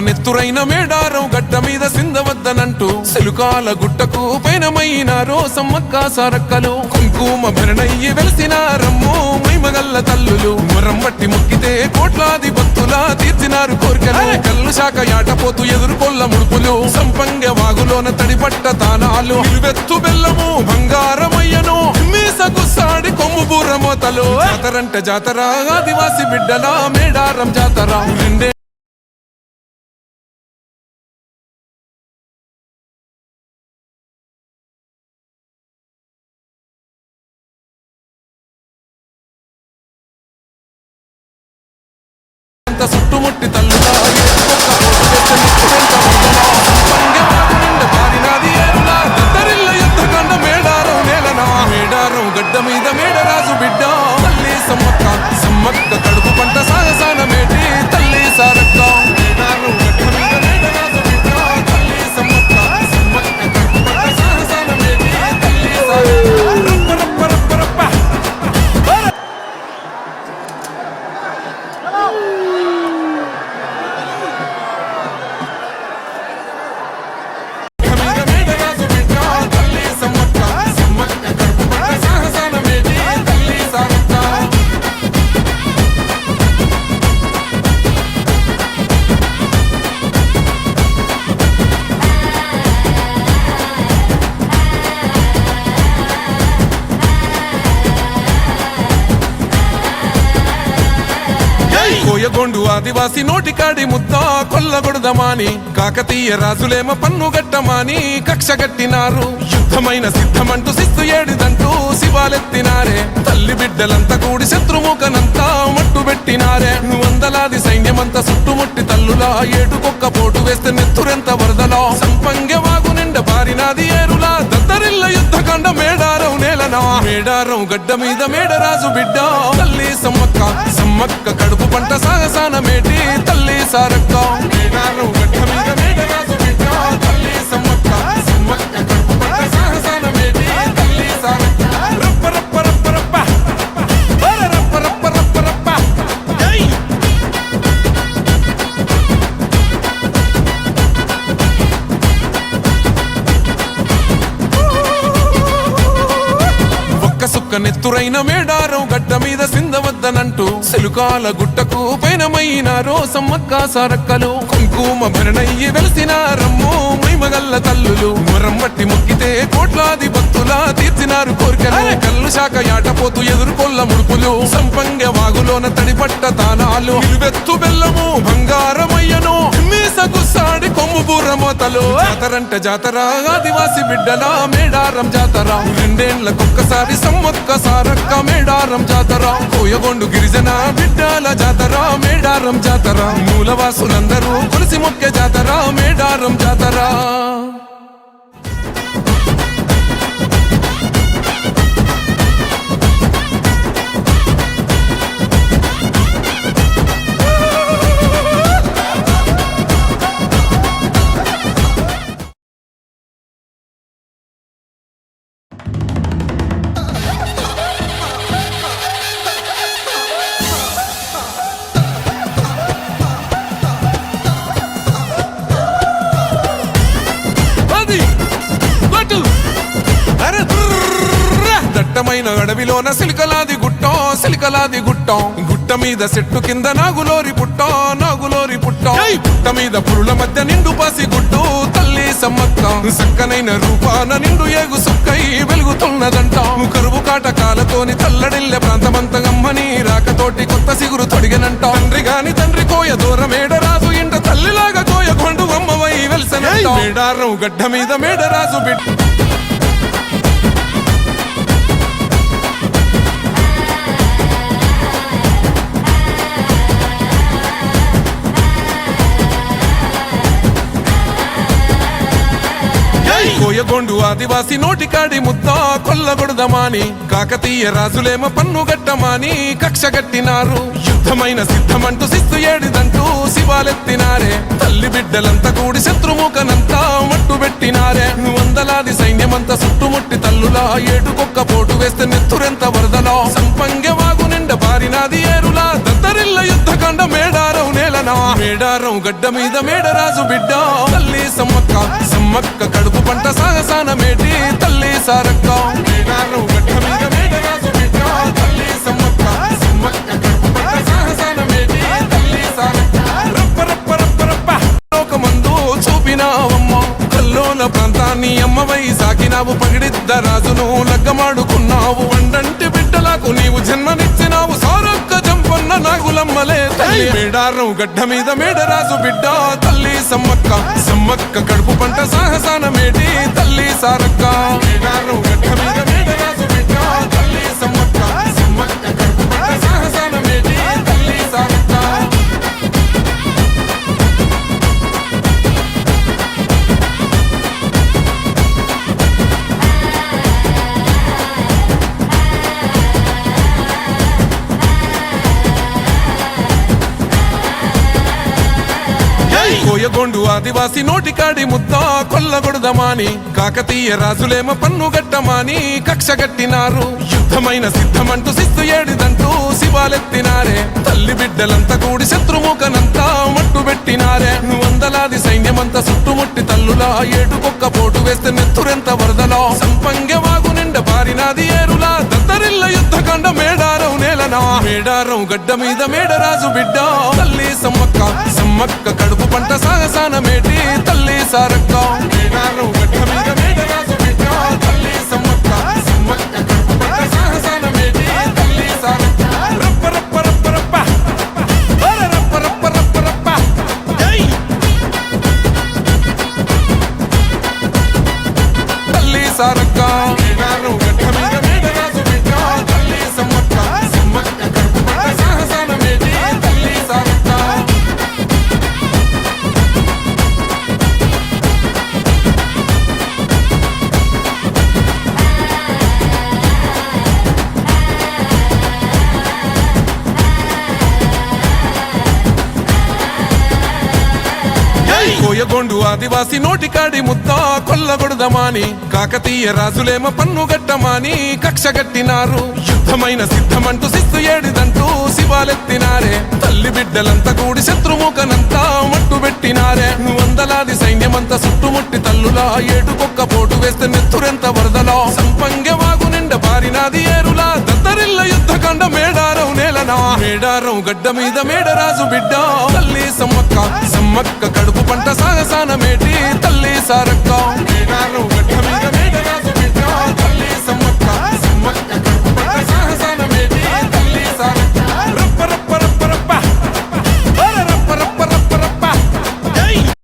నెత్తురైన మేడారం గడ్డ మీద సిందవద్దనంటూ సెలుకాల గుట్టకు పైనమైనారో సమ్మక్క సారక్కలు కుంకుమ భరణయ్యి వెలిసిన రమ్ము మైమగల్ల తల్లులు మొరం బట్టి మొక్కితే కోట్లాది భక్తులా తీర్చినారు కోరికలు కల్లు శాఖ యాటపోతూ ఎదుర్కొల్ల ముడుపులు సంపంగ వాగులోన తడిపట్ట తానాలు నిలువెత్తు బెల్లము బంగారమయ్యను మీసకు సాడి కొమ్ము బూరమోతలు జాతరంట జాతర ఆదివాసి బిడ్డల మేడారం జాతర రెండే చుట్టుముట్టి తల్లులా మేడారం నేలనా మేడారం గడ్డ మీద మేడరాజు బిడ్డ తల్లి సమ్మక్క సమ్మక్క కడుపు పంట సాగసాన మేటి తల్లి సారక్క మేడారం గడ్డ మీద మేడరాజు బిడ్డ తల్లి సమ్మక్క సమ్మక్క కడుపు పంట సాగసాన మేటి తల్లి సారక్క రప్ప రప్ప రప్ప కోయగొండు ఆదివాసి నోటికాడి ముద్ద కొల్లగొడదమాని కాకతీయ రాజులేమ పన్ను గట్టమాని కక్ష గట్టినారు యుద్ధమైన సిద్ధమంటూ శిస్తు ఏడిదంటూ శివాలెత్తినారే తల్లి బిడ్డలంతా కూడి శత్రుముఖనంతా మట్టు పెట్టినారే వందలాది సైన్యమంతా చుట్టుముట్టి తల్లులా ఏటుకొక్క పోటు వేస్తే నెత్తురెంత వరదలా సంపంగె వాగు నిండ బారినాది ఏరులా దద్దరిల్ల యుద్ధకాండ మేడారం నేలనా మేడారం గడ్డ మీద మేడరాజు బిడ్డ తల్లి సమ్మక్క సమ్మక్క కడుపు పంట సాగసాన మేటి తల్లి సారక్క మేడారం గడ్డ మీద మేడరాజు బిడ్డ తల్లి సమ్మక్క సమ్మక్క కడుపు పంట సాగసాన మేటి తల్లి సారక్క రప్ప రప్ప రప్ప రప్ప రప్ప రప్ప రప్ప రప్ప జై సుక్క నెత్తురైన మేడారం గడ్డ మీద సిందవద్దనంటూ సెలుకాల గుట్టకు పైనమైనారో సమ్మక్క సారక్కలు కుంకుమ భరణయ్యి వెలిసిన రమ్ము మైమగల్ల తల్లులు మొరం బట్టి మొక్కితే కోట్లాది భక్తులా తీర్చినారు కోరికలు కల్లు శాఖ యాటపోతూ ఎదుర్కొల్ల ముడుపులు సంపంగ వాగులోన తడిపట్ట తానాలు నిలువెత్తు బెల్లము బంగారమయ్యను మీసకు సాడి కొమ్ము బూరమోతలు జాతరంట జాతర ఆదివాసి బిడ్డల మేడారం జాతర రెండేళ్లకొక్కసారి సమ్మక్క సారక్క మేడారం జాతర కోయగొండు గిరిజన బిడ్డల జాతర మేడారం జాతర మూలవాసులందరూ కొలిసి మొక్కే జాతర మేడారం జాతర దట్టమైన అడవిలోన సిలికలాది గుట్టం గుట్ట మీద చెట్టు కింద నాగులోరి పుట్ట పుట్ట మీద పురుల మధ్య నిండు పాసి గుట్టు తల్లి సమ్మక్క సక్కనైన రూపాన నిండు ఏగు సుక్కై వెలుగుతున్నదంట కరువు కాటకాలతోని తల్లడిల్లె ప్రాంతమంత గమ్మని రాకతోటి కొత్త సిగురు తొడిగనంట తండ్రి గాని తండ్రి కోయ దూరమేడరాజు ఇంట తల్లిలాగా కోయగొండు అమ్మవై వెలిసనంట మేడారం గడ్డ మీద మేడరాజు బిడ్డ కోయగొండు ఆదివాసి నోటికాడి ముద్ద కొల్లగొడదమాని కాకతీయ రాజులేమ పన్ను గట్టమాని కక్ష గట్టినారు యుద్ధమైన సిద్ధమంటూ శిస్తు ఏడిదంటూ శివాలెత్తినారే తల్లి బిడ్డలంతా కూడి శత్రుముఖనంతా మట్టు పెట్టినారే వందలాది సైన్యమంతా చుట్టుముట్టి తల్లులా ఏటుకొక్క పోటు వేస్తే నెత్తురెంత వరదలా సంపంగె వాగు నిండ బారినాది ఏరులా దద్దరిల్ల యుద్ధకాండ మేడారం నేలనా నేలనా మేడారం గడ్డ మీద మేడరాజు బిడ్డ తల్లి సమ్మక్క సమ్మక్క కడుపు పంట సాగసాన మేటి తల్లి సారక్క మేడారం గడ్డ మీద మేడరాజు బిడ్డ తల్లి సమ్మక్క సమ్మక్క కడుపు పంట సాగసాన మేటి తల్లి సారక్క రప్ప రప్ప రప్ప రప్ప లోకమందు చూపినావమ్మ కల్లోల ప్రాంతాన్ని అమ్మవై సాకినావు పగిడిద్ద రాజును లగ్గమాడుకున్నావు వండంటి బిడ్డలకు నీవు జన్మనిచ్చినావు సారక్క జంపన్న నాగులమ్మలే తల్లి మేడారం గడ్డ మీద మేడరాజు బిడ్డ తల్లి సమ్మక్క సమ్మక్క కడుపు పంట సాహసాన మేటి తల్లి సారక్క మేడారం గడ్డ మీద మేడరాజు బిడ్డ తల్లి సమ్మక్క సమ్మక్క కడుపు పంట సాహసాన మేటి తల్లి సారక్క కోయగొండు ఆదివాసి నోటికాడి ముద్ద కొల్లగొడదమాని కాకతీయ రాజులేమ పన్ను గట్టమాని కక్ష గట్టినారు యుద్ధమైన సిద్ధమంటూ సిస్తు ఏడిదంటూ శివాలెత్తినారే తల్లి బిడ్డలంతా కూడి శత్రుముఖనంతా మట్టు పెట్టినారే వందలాది సైన్యమంతా చుట్టుముట్టి తల్లులా ఏటుకొక్క పోటు వేస్తే నెత్తురెంత వరదలా సంపంగె వాగు నిండ బారినాది ఏరులా దత్తరిల్ల యుద్ధకాండ మేడారం నేలనా మేడారం గడ్డ మీద మేడరాజు బిడ్డ తల్లి సమ్మక్క సమ్మక్క కడుపు పంట సాగసాన మేటి తల్లి సారక్క మేడారం గడ్డ మీద మేడరాజు బిడ్డ తల్లి సమ్మక్క సమ్మక్క కడుపు పంట సాగసాన మేటి తల్లి సారక్క రప్ప రప్ప రప్ప రప్ప రప్ప రప్ప రప్ప రప్ప తల్లి సారక్క మేడారం గడ్డ మీద మేడరాజు బిడ్డ తల్లి సమ్మక్క సమ్మక్క కడుపు పంట సాగసాన మేటి తల్లి సారక్క కోయగొండు ఆదివాసి నోటికాడి ముద్ద కొల్లగొడదమాని కాకతీయ రాజులేమ పన్ను గట్టమాని కక్ష గట్టినారు యుద్ధమైన సిద్ధమంటూ సిస్తు ఏడిదంటూ శివాలెత్తినారే తల్లి బిడ్డలంతా కూడి శత్రుముఖనంతా మట్టు పెట్టినారే వందలాది సైన్యమంతా చుట్టుముట్టి తల్లులా ఏటుకొక్క పోటు వేస్తే నెత్తురెంత వరదలా సంపంగె వాగు నిండ బారినాది ఏరులా దద్దరిల్ల యుద్ధకాండ మేడారం నేలనా మేడారం గడ్డ మీద మేడరాజు బిడ్డ తల్లి సమ్మక్క సమ్మక్క కడుపు పంట సాగసాన మేటి తల్లి సారక్క